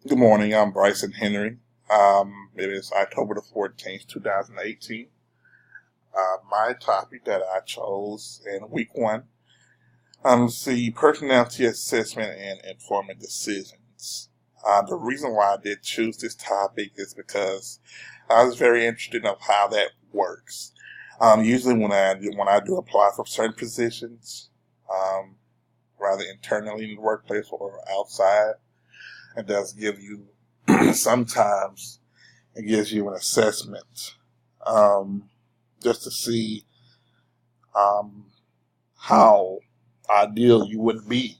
Good morning. I'm Bryson Henry. It is October the 14th, 2018. My topic that I chose in week one, the personality assessment and employment decisions. The reason why I did choose this topic is because I was very interested in how that works. Usually when I do apply for certain positions, um, rather internally in the workplace or outside, it does give you sometimes it gives you an assessment, um, just to see um, how ideal you would be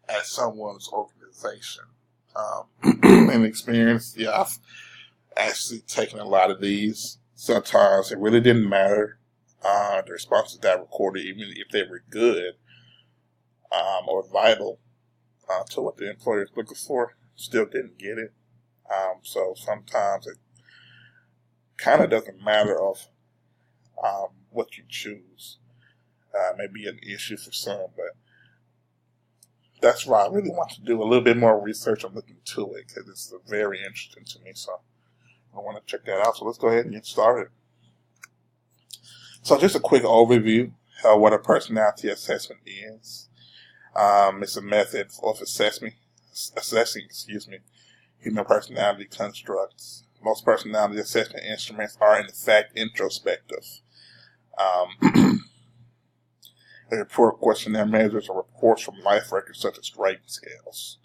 at someone's organization. In experience, yeah, I've actually taken a lot of these. Sometimes it really didn't matter the responses that I recorded, even if they were good or vital to what the employer is looking for. Still didn't get it. So sometimes it kind of doesn't matter of what you choose. May be an issue for some, but that's why I really want to do a little bit more research and look into it because it's very interesting to me. So I want to check that out. So let's go ahead and get started. So just a quick overview of what a personality assessment is. It's a method of assessing human personality constructs. Most personality assessment instruments are in fact introspective. A report questionnaire measures or reports from life records such as rating scales.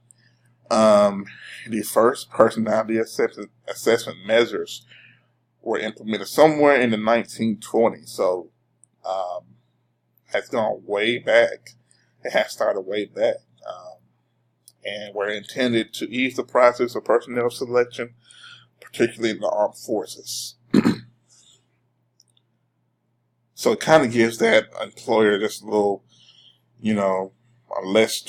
The first personality assessment measures were implemented somewhere in the 1920s, so has gone way back. It has started way back, and were intended to ease the process of personnel selection, particularly in the armed forces. So it kind of gives that employer just a little, a less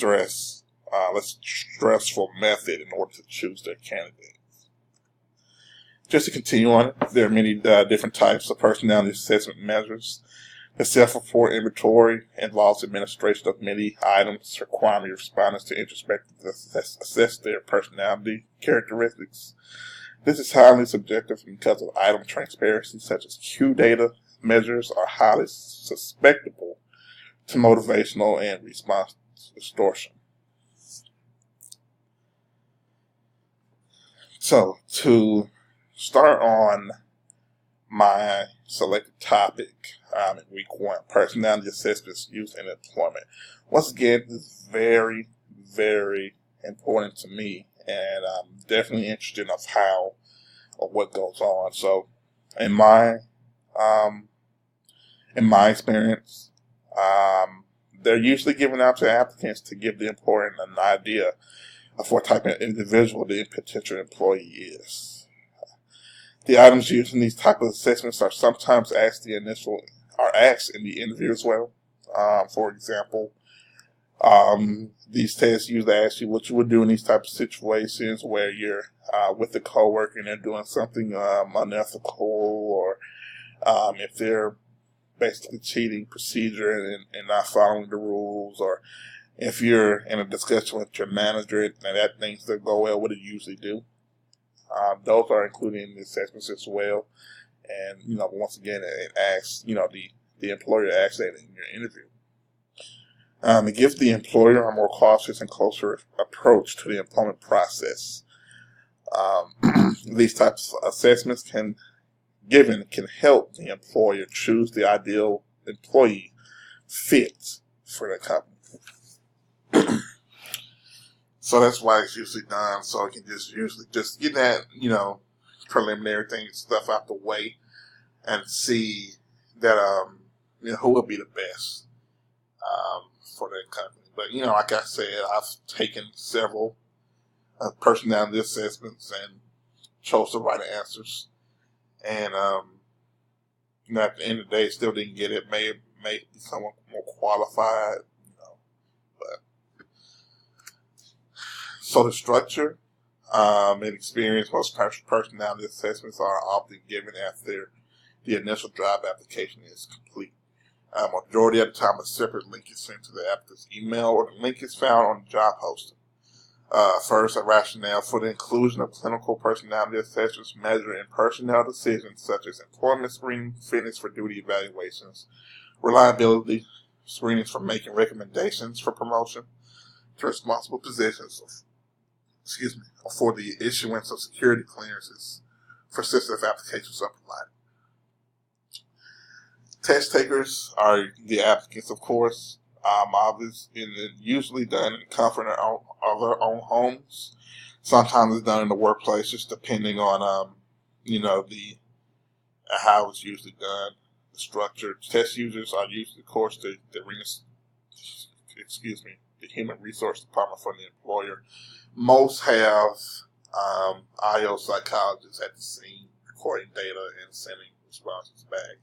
stressful method in order to choose their candidates. Just to continue on, there are many different types of personality assessment measures. The self-report inventory involves administration of many items requiring respondents to introspectively assess their personality characteristics. This is highly subjective because of item transparency, such as Q data measures are highly susceptible to motivational and response distortion. So, to start on my selected topic in week one, personality assessments used in employment. Once again, this is very, very important to me, and I'm definitely interested in how or what goes on. So, in my experience, they're usually given out to applicants to give the employer an idea of what type of individual the potential employee is. The items used in these type of assessments are sometimes asked in the interview as well. For example, these tests usually ask you what you would do in these type of situations where you're with a coworker and they're doing something unethical, or if they're basically cheating procedure and not following the rules, or if you're in a discussion with your manager and that things that go well, what do you usually do? Those are included in the assessments as well. And, once again, it asks, the employer asks that in your interview. It gives the employer a more cautious and closer approach to the employment process. These types of assessments can help the employer choose the ideal employee fit for the company. So that's why it's usually done, so it can just get that, preliminary stuff out the way and see that, who will be the best for that company. But, like I said, I've taken several personality assessments and chose the right answers. And, at the end of the day, still didn't get it. May be someone more qualified, but. So the structure and experience, most personality assessments are often given after the initial job application is complete. Majority of the time, a separate link is sent to the applicant's email, or the link is found on the job posting. First, a rationale for the inclusion of clinical personality assessments measuring personnel decisions such as employment screening, fitness for duty evaluations, reliability screenings for making recommendations for promotion to responsible positions, or for the issuance of security clearances for sensitive applications are provided. Test takers are the applicants, of course. Obviously, usually done in the comfort of their own homes. Sometimes it's done in the workplace, just depending on the how it's usually done. The structure. Test users are usually, of course, the Human Resource Department for the employer. Most have IO psychologists at the scene recording data and sending responses back.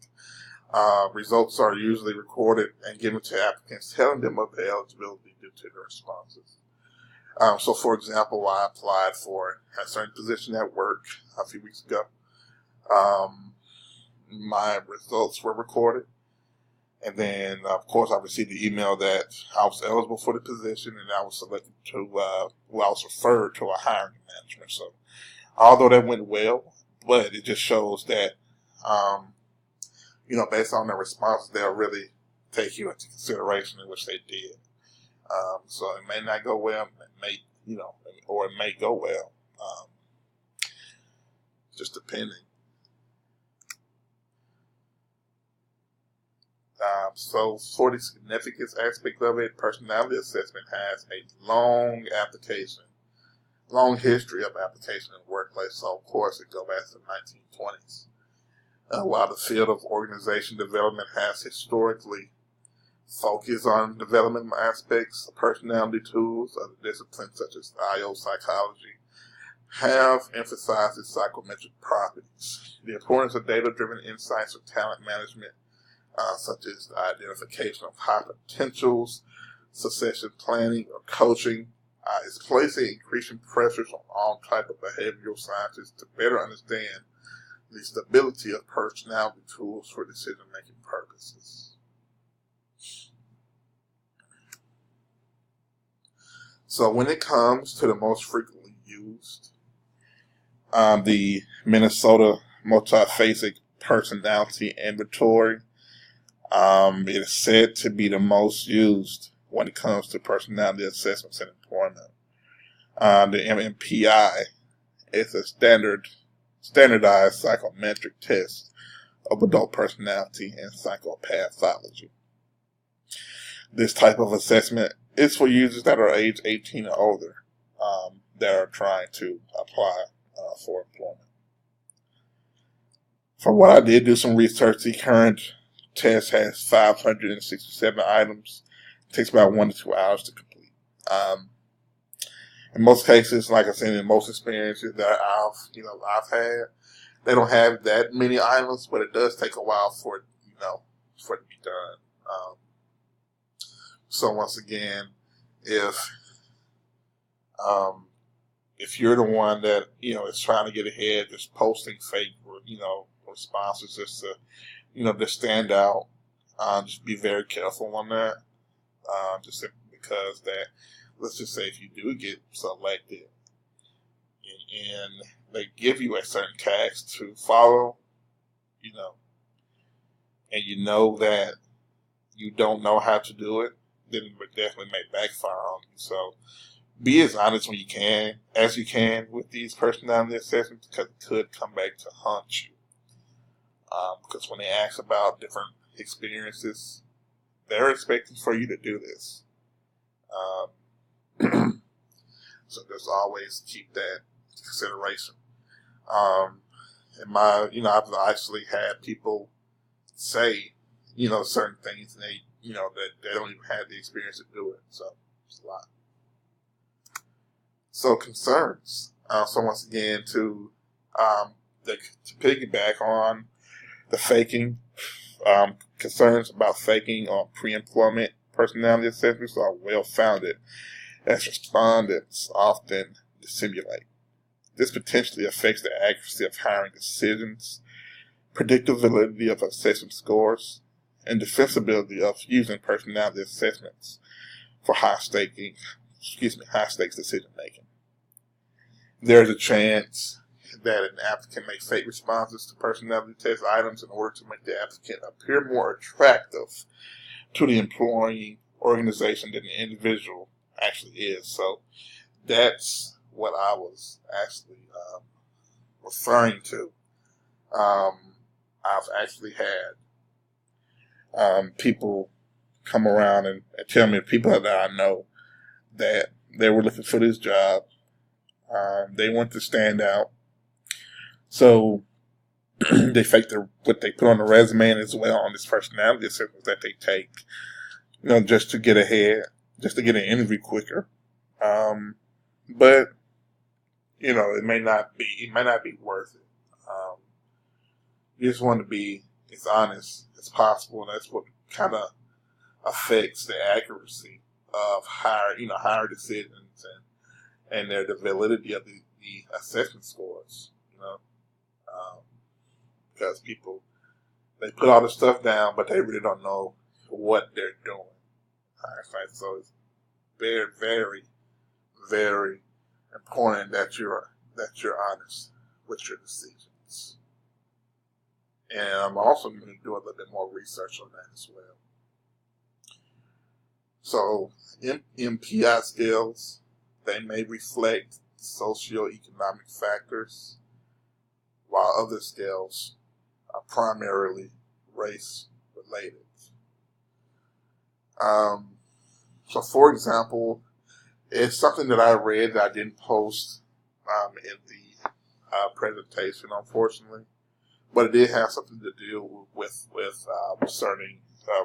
Results are usually recorded and given to applicants, telling them of their eligibility due to their responses. So, for example, I applied for a certain position at work a few weeks ago. My results were recorded. And then, of course, I received the email that I was eligible for the position and I was selected I was referred to a hiring manager. So, although that went well, but it just shows that, based on their responses, they'll really take you into consideration, in which they did. So it may not go well, or it may go well, just depending. So for the significance aspect of it, personality assessment has a long history of application in the workplace. So of course it goes back to the 1920s. While the field of organization development has historically focused on development aspects, personality tools, other disciplines such as IO psychology have emphasized its psychometric properties. The importance of data-driven insights for talent management, such as the identification of high potentials, succession planning, or coaching, is placing increasing pressures on all types of behavioral scientists to better understand the stability of personality tools for decision-making purposes. So when it comes to the most frequently used, the Minnesota Multiphasic Personality Inventory, it is said to be the most used when it comes to personality assessments and employment. The MMPI is a standardized psychometric test of adult personality and psychopathology. This type of assessment is for users that are age 18 or older that are trying to apply for employment. From what I did do some research, the current test has 567 items. It takes about 1 to 2 hours to complete. In most cases, like I said, in most experiences that I've had, they don't have that many items, but it does take a while for it to be done. So once again, if you're the one that is trying to get ahead, just posting fake responses just to stand out, just be very careful on that. Just simply because that, let's just say if you do get selected and they give you a certain task to follow, and that you don't know how to do it, then it would definitely may backfire on you. So be as honest as you can with these personality assessments, because it could come back to haunt you. Because when they ask about different experiences, they're expecting for you to do this. So just always keep that in consideration. I've actually had people say, certain things, and they, that they don't even have the experience to do it. So it's a lot. So concerns. So once again, to piggyback on the faking, concerns about faking on pre-employment personality assessments are well founded, as respondents often dissimulate. This potentially affects the accuracy of hiring decisions, predictive validity of assessment scores, and defensibility of using personality assessments for high-stakes high stakes decision making. There's a chance that an applicant may fake responses to personality test items in order to make the applicant appear more attractive to the employing organization than the individual actually is. So that's what I was actually referring to. I've actually had people come around and tell me, people that I know, that they were looking for this job. They want to stand out. So they fake what they put on the resume as well on this personality assessment that they take, just to get ahead, just to get an interview quicker. But it may not be worth it. You just want to be as honest as possible, and that's what kind of affects the accuracy of higher decisions and their the validity of the assessment scores. Because people, they put all the stuff down, but they really don't know what they're doing. Right? So it's very, very, very important that you're honest with your decisions. And I'm also going to do a little bit more research on that as well. So MPI skills, they may reflect socioeconomic factors, while other scales are primarily race related. So for example, it's something that I read that I didn't post in the presentation, unfortunately, but it did have something to do with certain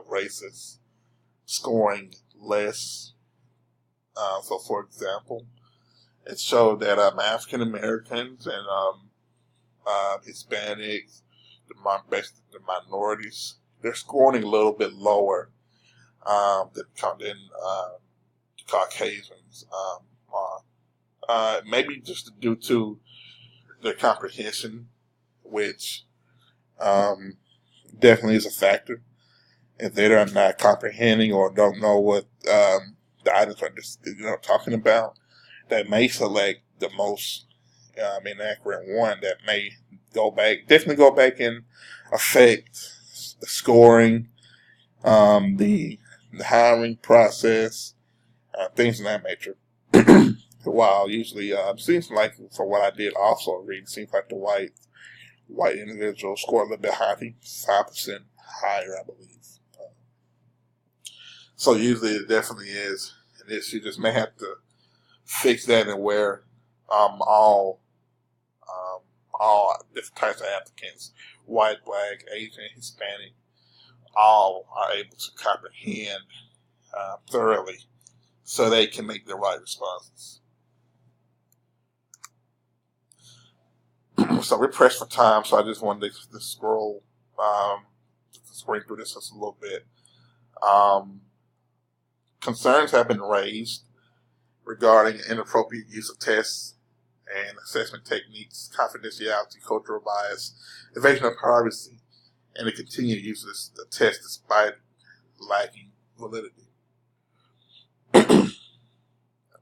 races scoring less. So for example, it showed that African Americans and Hispanics, the minorities, they're scoring a little bit lower than Caucasians are. Maybe just due to their comprehension, which definitely is a factor. If they're not comprehending or don't know what the items are talking about, that may select the most inaccurate one that may definitely go back and affect the scoring, the hiring process, things of that nature. While usually, seems like, for what I did also read, seems like the white individual scored a little bit higher, I think 5% higher, I believe. So usually it definitely is an issue. You just may have to fix that, and where all different types of applicants, white, black, Asian, Hispanic, all are able to comprehend thoroughly, so they can make the right responses. So we're pressed for time, so I just wanted to scroll through this just a little bit. Concerns have been raised regarding inappropriate use of tests and assessment techniques, confidentiality, cultural bias, evasion of privacy, and the continued use of the test despite lacking validity. Of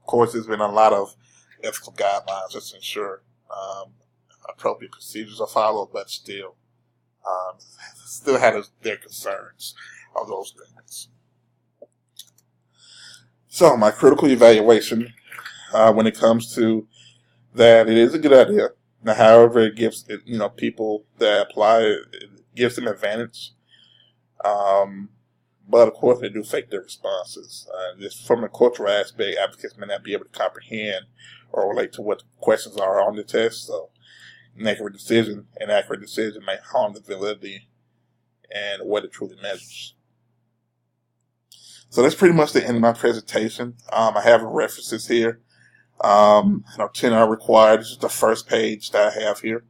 course, there's been a lot of ethical guidelines just to ensure appropriate procedures are followed, but still had their concerns of those things. So my critical evaluation, when it comes to that, it is a good idea. Now, however, it gives people that apply, it gives them advantage. But of course, they do fake their responses. Just from a cultural aspect, applicants may not be able to comprehend or relate to what the questions are on the test. So, an accurate decision may harm the validity and what it truly measures. So that's pretty much the end of my presentation. I have references here. 10 are required. This is the first page that I have here.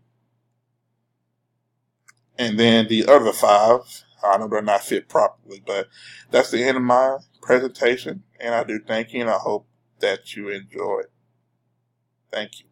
And then the other 5, I know they're not fit properly, but that's the end of my presentation. And I do thank you, and I hope that you enjoy it. Thank you.